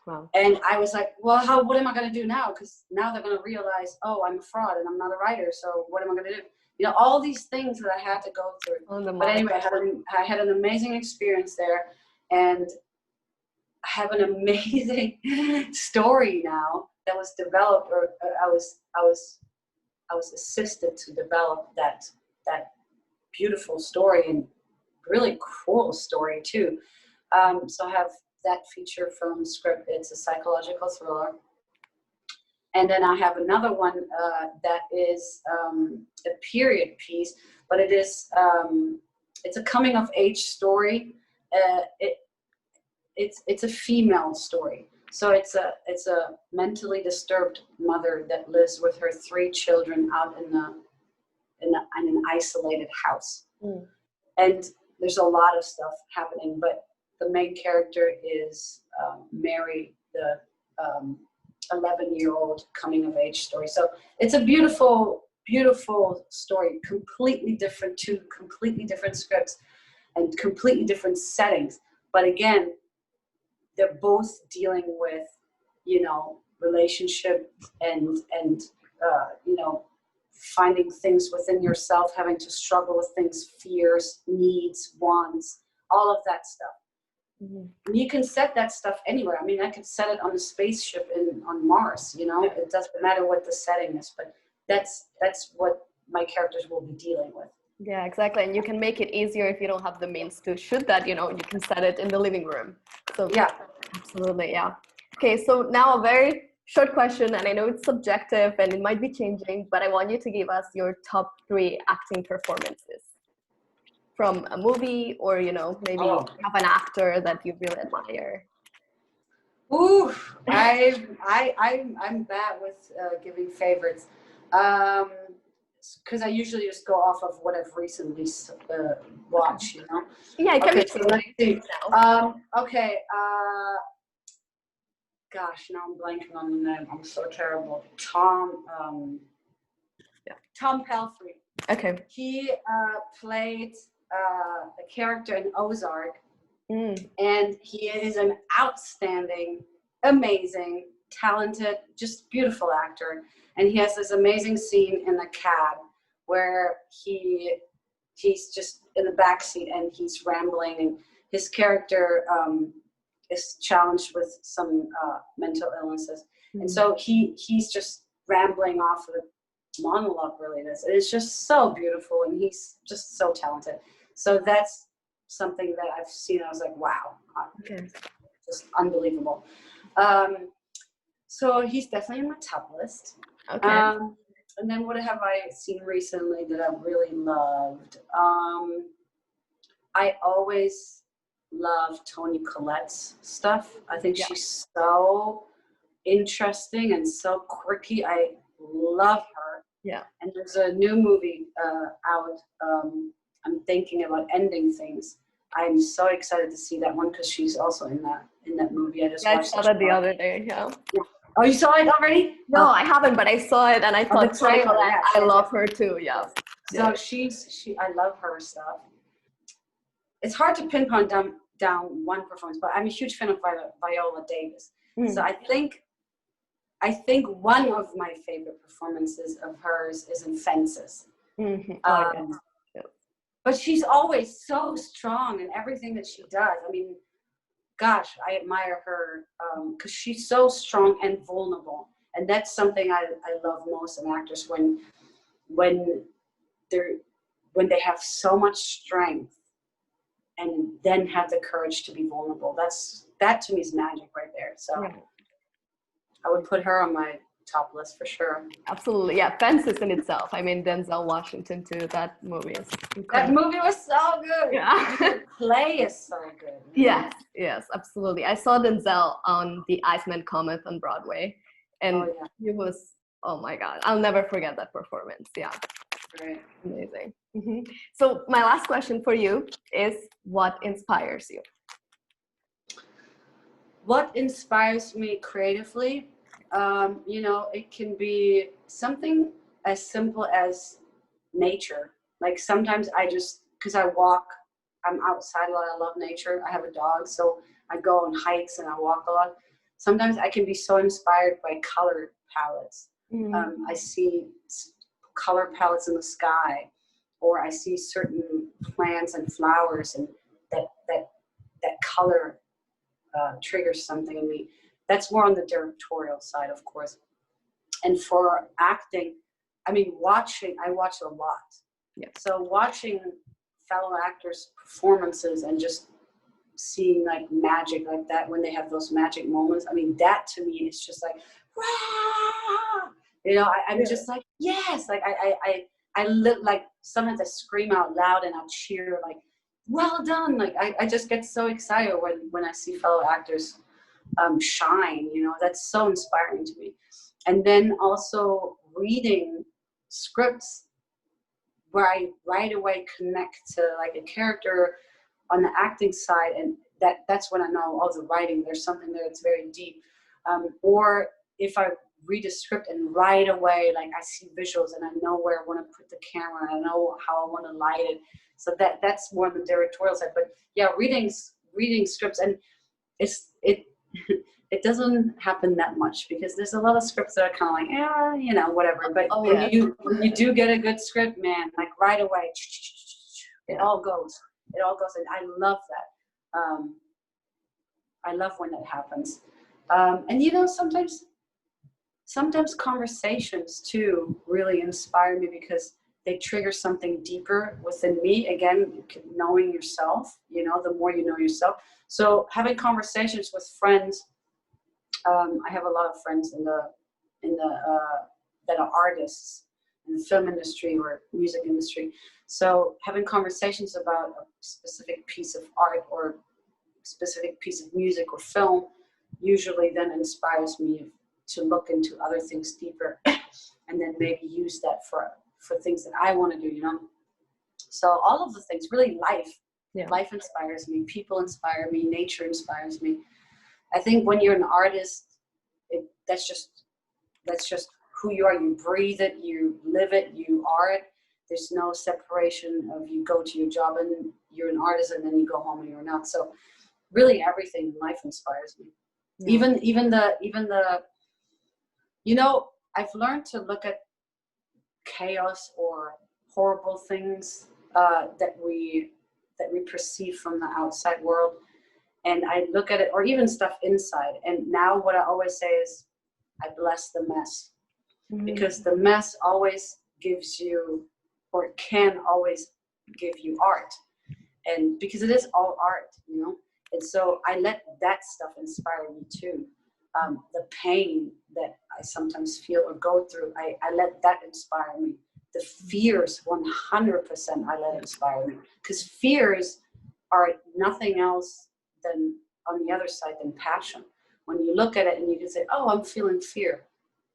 Wow. And I was like, well, what am I going to do now? Because now they're going to realize, oh, I'm a fraud and I'm not a writer. So what am I going to do? All these things that I had to go through. But anyway, I had an amazing experience there, and I have an amazing story now that was developed, or I was assisted to develop that beautiful story, and really cool story too. So I have that feature film script. It's a psychological thriller. And then I have another one that is a period piece, but it's a coming of age story. It's a female story. So it's a mentally disturbed mother that lives with her 3 children out in an isolated house. Mm. And there's a lot of stuff happening, but the main character is Mary, the 11-year-old coming of age story. So it's a beautiful, beautiful story, completely different, 2 completely different scripts and completely different settings. But again, they're both dealing with, relationship and finding things within yourself, having to struggle with things, fears, needs, wants, all of that stuff. Mm-hmm. And you can set that stuff anywhere. I could set it on a spaceship on Mars, It doesn't matter what the setting is, but that's what my characters will be dealing with. Yeah, exactly. And you can make it easier if you don't have the means to shoot that, you can set it in the living room. So yeah, absolutely. Yeah. Okay. So now a very short question, and I know it's subjective and it might be changing, but I want you to give us your top 3 acting performances from a movie, or, maybe you have an actor that you really admire. Ooh, I'm bad with giving favorites. because I usually just go off of what I've recently watched, you know. Yeah, it can Okay, be so let's see. now. Okay. Gosh, now I'm blanking on the name. I'm so terrible. Tom Pelphrey. Okay. He played a character in Ozark, Mm. and he is an outstanding, amazing, talented, just beautiful actor. And he has this amazing scene in the cab where he's just in the back seat and he's rambling, and his character is challenged with some mental illnesses, and so he's just rambling off of the monologue, really. It's just so beautiful, and he's just so talented. So that's something that I've seen. I was like, wow, just unbelievable. So he's definitely in my top list. Okay. And then what have I seen recently that I've really loved? I always love Toni Collette's stuff. I think she's so interesting and so quirky. I love her. Yeah. And there's a new movie out. I'm thinking about Ending Things. I'm so excited to see that one because she's also in that movie. I saw that the other day. Yeah. Oh, you saw it already? No, I haven't, but I saw it and I thought the trailer. I love her too. Yeah. So I love her stuff. It's hard to pinpoint down one performance, but I'm a huge fan of Viola Davis. So I think one of my favorite performances of hers is in Fences. But she's always so strong in everything that she does. I mean, gosh, I admire her because she's so strong and vulnerable. And that's something I love most in actors, when they have so much strength and then have the courage to be vulnerable. That to me is magic right there. So I would put her on my top list for sure. Absolutely. Yeah, Fences in itself. I mean, Denzel Washington too. That movie is incredible. That movie was so good. Yeah. The play is so good. Yes, absolutely. I saw Denzel on The Iceman Comet on Broadway, and he was, oh my God, I'll never forget that performance. Yeah. Right. Amazing. So my last question for you is, what inspires you? What inspires me creatively? It can be something as simple as nature. Like sometimes because I'm outside a lot. I love nature. I have a dog, so I go on hikes and I walk a lot. Sometimes I can be so inspired by color palettes. I see color palettes in the sky, or I see certain plants and flowers, and that color triggers something in me. That's more on the directorial side, of course. And for acting, I watch a lot. Yeah. So watching fellow actors' performances and just seeing like magic like that when they have those magic moments, that to me is just like, rah! I'm just like, yes, like I live, like sometimes I scream out loud and I cheer, like, well done. Like I just get so excited when I see fellow actors shine. That's so inspiring to me. And then also reading scripts where I right away connect to like a character on the acting side, and that's when I know, the writing, there's something there that's very deep. Or if I read a script and right away, like I see visuals and I know where I want to put the camera, I know how I want to light it. So that's more the directorial side. But yeah, reading scripts, and it doesn't happen that much because there's a lot of scripts that are kind of like, whatever. But when you do get a good script, man, like right away, it all goes, and I love that. I love when that happens. And sometimes conversations too really inspire me because they trigger something deeper within me. Again, knowing yourself, the more you know yourself. So having conversations with friends, I have a lot of friends in the that are artists in the film industry or music industry. So having conversations about a specific piece of art or specific piece of music or film usually then inspires me to look into other things deeper and then maybe use that for things that I want to do, So all of the things, really life. Yeah. Life inspires me. People inspire me. Nature inspires me. I think when you're an artist, that's just who you are. You breathe it, you live it, you are it. There's no separation of you go to your job and you're an artist and then you go home and you're not. So really everything in life inspires me. Yeah. Even the I've learned to look at chaos or horrible things that we perceive from the outside world, and I look at it, or even stuff inside, and now what I always say is I bless the mess. Mm-hmm. Because the mess always gives you, or it can always give you art, and because it is all art, and so I let that stuff inspire me too. The pain that I sometimes feel or go through, I let that inspire me. The fears, 100% I let inspire me, because fears are nothing else than, on the other side, than passion. When you look at it and you can say, oh, I'm feeling fear,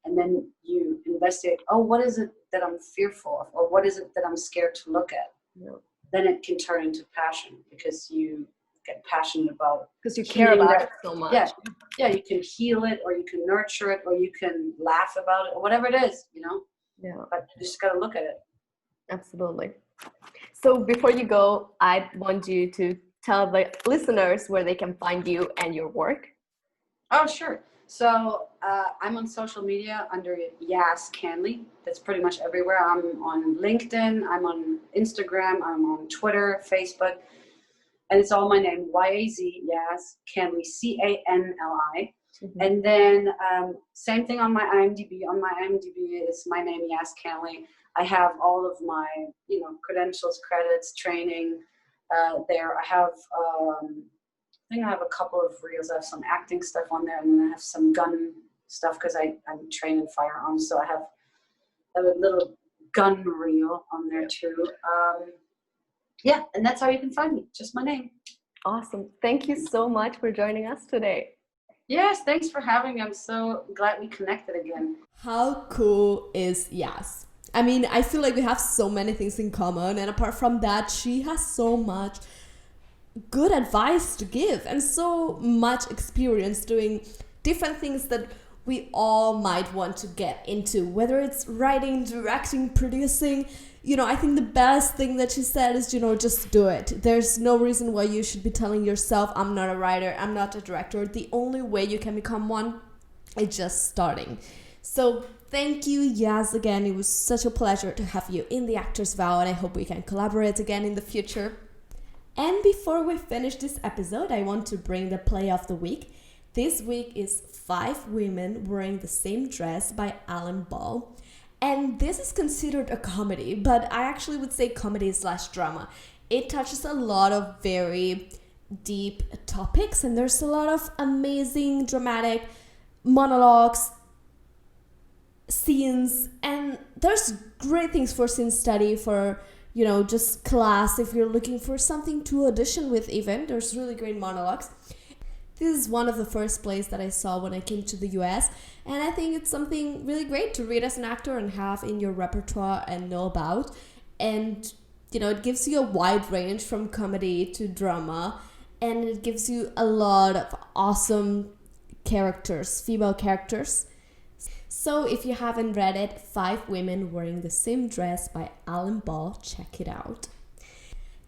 and then you investigate, oh, what is it that I'm fearful of, or what is it that I'm scared to look at? Yeah. Then it can turn into passion, because you get passionate about, because you care about it so much. Yeah, you can heal it, or you can nurture it, or you can laugh about it, or whatever it is, Yeah. But you just got to look at it. Absolutely. So before you go, I want you to tell the listeners where they can find you and your work. Oh, sure. So I'm on social media under Yazs Canli. That's pretty much everywhere. I'm on LinkedIn. I'm on Instagram. I'm on Twitter, Facebook. And it's all my name, Y-A-Z, Yazs Canli, C-A-N-L-I. Mm-hmm. And then same thing on my IMDb. On my IMDb is my name, Yazs Canli. I have all of my, credentials, credits, training there. I have, I think I have a couple of reels. I have some acting stuff on there, and then I have some gun stuff because I'm trained in firearms. So I have a little gun reel on there too. Yeah, and that's how you can find me. Just my name. Awesome. Thank you so much for joining us today. Yes, thanks for having me. I'm so glad we connected again. How cool is Yazs? I mean, I feel like we have so many things in common, and apart from that, she has so much good advice to give and so much experience doing different things that we all might want to get into, whether it's writing, directing, producing. I think the best thing that she said is, just do it. There's no reason why you should be telling yourself, I'm not a writer, I'm not a director. The only way you can become one is just starting. So thank you, Yazs, again. It was such a pleasure to have you in the Actors Vow, and I hope we can collaborate again in the future. And before we finish this episode, I want to bring the play of the week. This week is 5 Women Wearing the Same Dress by Alan Ball. And this is considered a comedy, but I actually would say comedy/drama. It touches a lot of very deep topics, and there's a lot of amazing dramatic monologues, scenes, and there's great things for scene study, for just class, if you're looking for something to audition with even. There's really great monologues. This is one of the first plays that I saw when I came to the US, and I think it's something really great to read as an actor and have in your repertoire and know about. And, it gives you a wide range from comedy to drama, and it gives you a lot of awesome characters, female characters. So if you haven't read it, 5 Women Wearing the Same Dress by Alan Ball, check it out.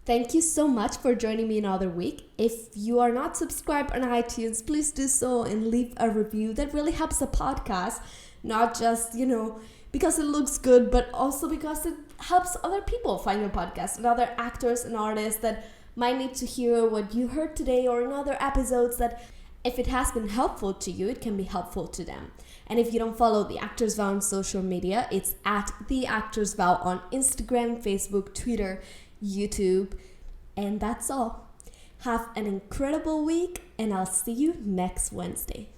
Thank you so much for joining me another week. If you are not subscribed on iTunes, please do so and leave a review. That really helps the podcast, not just, because it looks good, but also because it helps other people find your podcast, and other actors and artists that might need to hear what you heard today or in other episodes, that if it has been helpful to you, it can be helpful to them. And if you don't follow The Actors Vow on social media, it's at The Actors Vow on Instagram, Facebook, Twitter, YouTube. And that's all. Have an incredible week, and I'll see you next Wednesday.